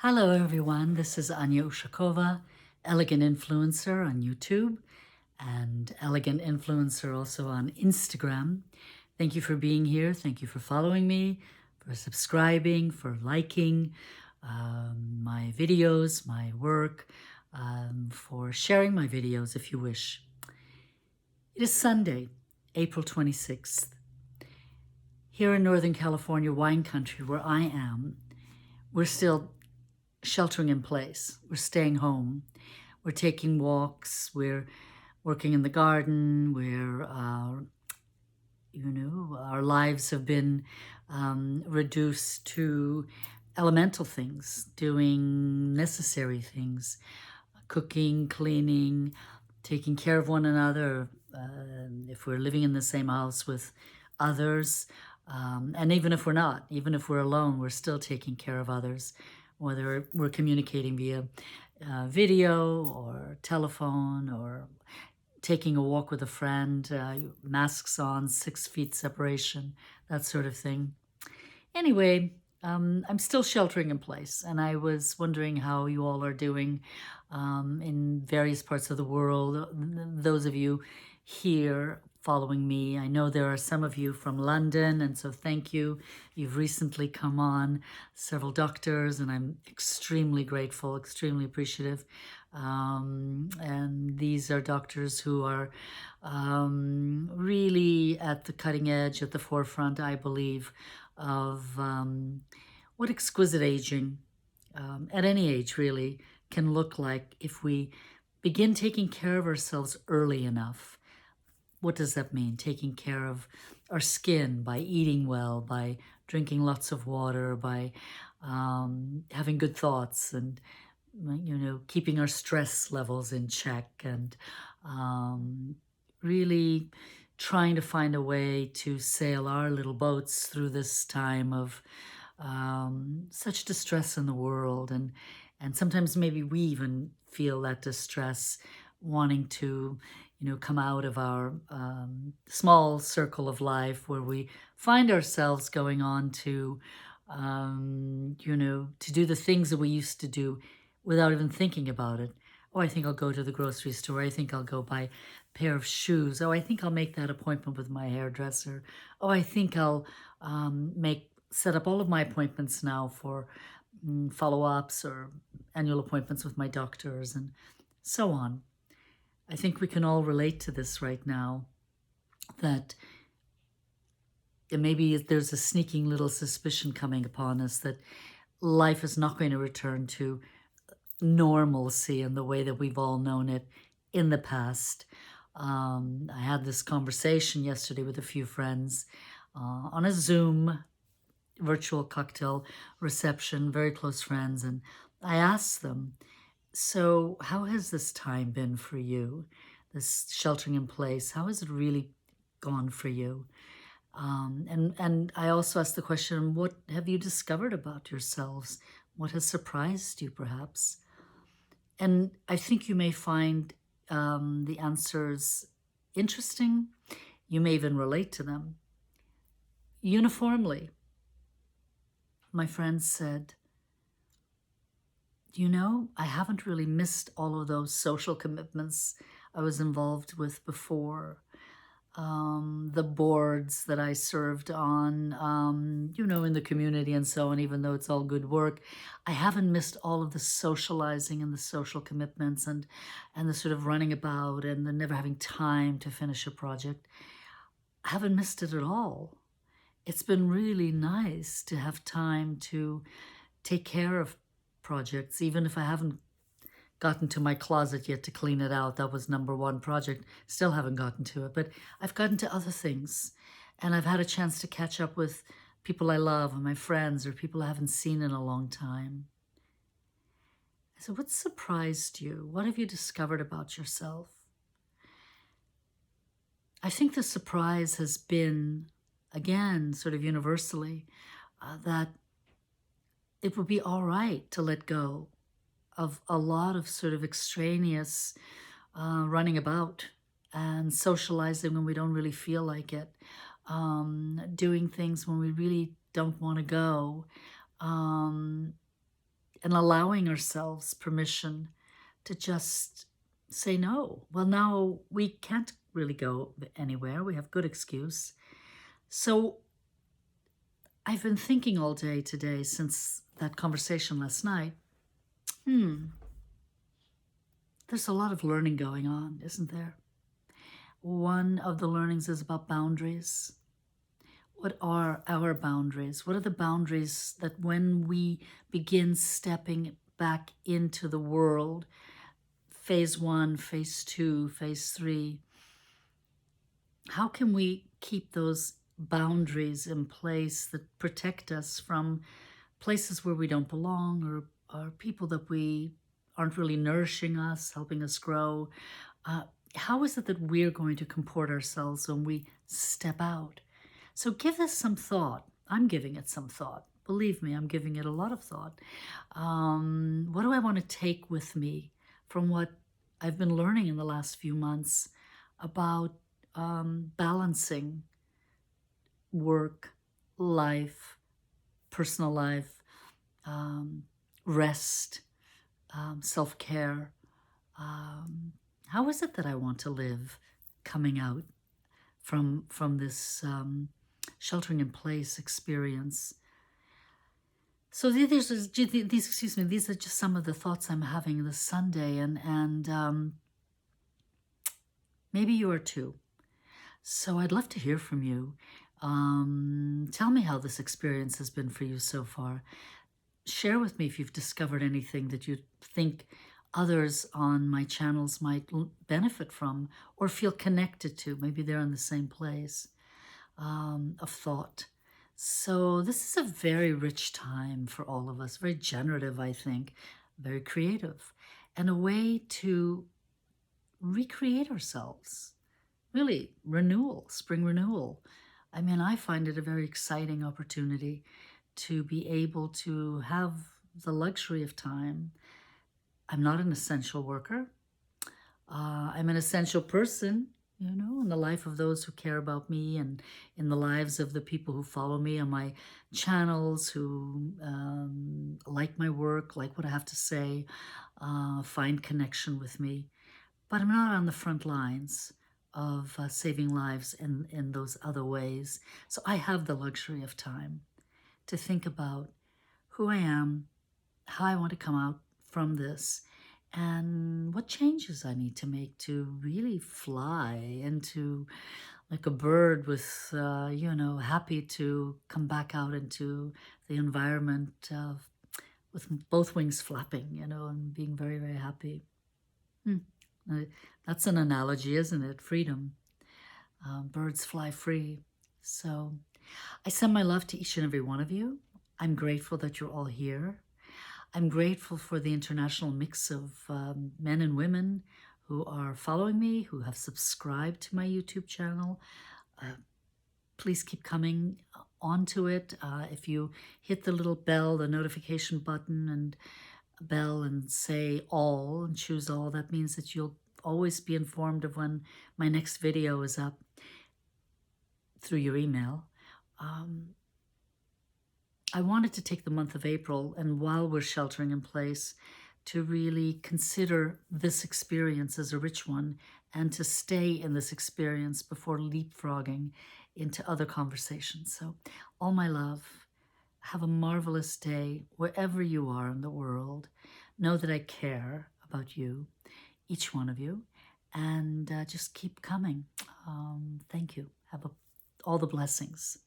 Hello everyone, this is USHAKOVA, Elegant Influencer on YouTube and Elegant Influencer also on Instagram. Thank you for being here. Thank you for following me, for subscribing, for liking my videos, my work, for sharing my videos if you wish. It is Sunday, April 26th. Here in Northern California, wine country, where I am, we're still sheltering in place. We're staying home. We're taking walks. We're working in the garden. Our lives have been reduced to elemental things, doing necessary things, cooking, cleaning, taking care of one another. If we're living in the same house with others, and even if we're not, even if we're alone, we're still taking care of others, whether we're communicating via video or telephone or taking a walk with a friend, masks on, 6 feet separation, that sort of thing. Anyway, I'm still sheltering in place, and I was wondering how you all are doing in various parts of the world. Those of you here following me, I know there are some of you from London, and so thank you. You've recently come on, several doctors, and I'm extremely grateful, extremely appreciative. And these are doctors who are really at the cutting edge, at the forefront, I believe, of what exquisite aging, at any age really, can look like if we begin taking care of ourselves early enough. What does that mean? Taking care of our skin by eating well, by drinking lots of water, by having good thoughts, and keeping our stress levels in check, and really trying to find a way to sail our little boats through this time of such distress in the world. And sometimes maybe we even feel that distress, wanting to come out of our small circle of life where we find ourselves going on to to do the things that we used to do without even thinking about it. Oh, I think I'll go to the grocery store. I think I'll go buy a pair of shoes. Oh, I think I'll make that appointment with my hairdresser. Oh, I think I'll set up all of my appointments now for follow-ups or annual appointments with my doctors and so on. I think we can all relate to this right now, that maybe there's a sneaking little suspicion coming upon us that life is not going to return to normalcy in the way that we've all known it in the past. I had this conversation yesterday with a few friends on a Zoom virtual cocktail reception, very close friends, and I asked them, so how has this time been for you, this sheltering in place? How has it really gone for you? And I also asked the question, what have you discovered about yourselves? What has surprised you, perhaps? And I think you may find the answers interesting. You may even relate to them. Uniformly, my friends said, I haven't really missed all of those social commitments I was involved with before. The boards that I served on, in the community and so on, even though it's all good work, I haven't missed all of the socializing and the social commitments and the sort of running about and the never having time to finish a project. I haven't missed it at all. It's been really nice to have time to take care of projects, even if I haven't gotten to my closet yet to clean it out. That was number one project. Still haven't gotten to it, but I've gotten to other things, and I've had a chance to catch up with people I love and my friends or people I haven't seen in a long time. So what surprised you? What have you discovered about yourself? I think the surprise has been, again, sort of universally, that it would be all right to let go of a lot of sort of extraneous running about and socializing when we don't really feel like it, doing things when we really don't want to go, and allowing ourselves permission to just say no. Well, now we can't really go anywhere. We have good excuse. So I've been thinking all day today since that conversation last night. There's a lot of learning going on, isn't there? One of the learnings is about boundaries. What are our boundaries? What are the boundaries that when we begin stepping back into the world, phase 1, phase 2, phase 3, how can we keep those boundaries in place that protect us from places where we don't belong, or people that we aren't really nourishing us, helping us grow? How is it that we're going to comport ourselves when we step out? So give this some thought. I'm giving it some thought. Believe me, I'm giving it a lot of thought. What do I want to take with me from what I've been learning in the last few months about balancing work, life, personal life, rest, self-care? How is it that I want to live coming out from this sheltering in place experience? So these are just some of the thoughts I'm having this Sunday, and maybe you are too. So I'd love to hear from you. Tell me how this experience has been for you so far. Share with me if you've discovered anything that you think others on my channels might benefit from or feel connected to. Maybe they're in the same place of thought. So this is a very rich time for all of us, very generative, I think, very creative, and a way to recreate ourselves. Really, renewal, spring renewal. I mean, I find it a very exciting opportunity to be able to have the luxury of time. I'm not an essential worker. I'm an essential person, you know, in the life of those who care about me and in the lives of the people who follow me on my channels, who like my work, like what I have to say, find connection with me. But I'm not on the front lines of saving lives in those other ways. So I have the luxury of time to think about who I am, how I want to come out from this, and what changes I need to make to really fly into like a bird with, happy to come back out into the environment with both wings flapping, and being very, very happy. That's an analogy, isn't it? Freedom. Birds fly free. So I send my love to each and every one of you. I'm grateful that you're all here. I'm grateful for the international mix of men and women who are following me, who have subscribed to my YouTube channel. Please keep coming onto it. If you hit the little bell, the notification button and bell, and say all and choose all, that means that you'll always be informed of when my next video is up through your email. I wanted to take the month of April, and while we're sheltering in place, to really consider this experience as a rich one and to stay in this experience before leapfrogging into other conversations. So all my love. Have a marvelous day wherever you are in the world. Know that I care about you, each one of you, and just keep coming. Thank you. Have all the blessings.